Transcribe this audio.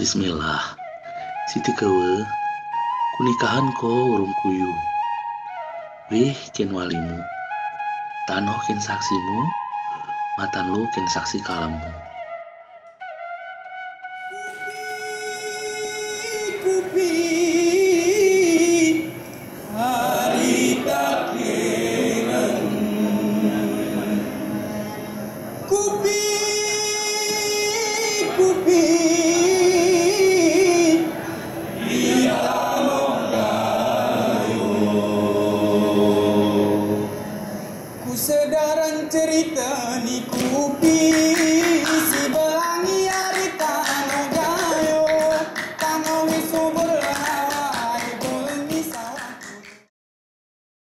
Bismillah. Siti kewe, kunikahan ko urung kuyu. Wih ken walimu, tanoh ken saksimu, matan lu ken saksi kalammu. Kupi harita kenang kupi kusedaran cerita ni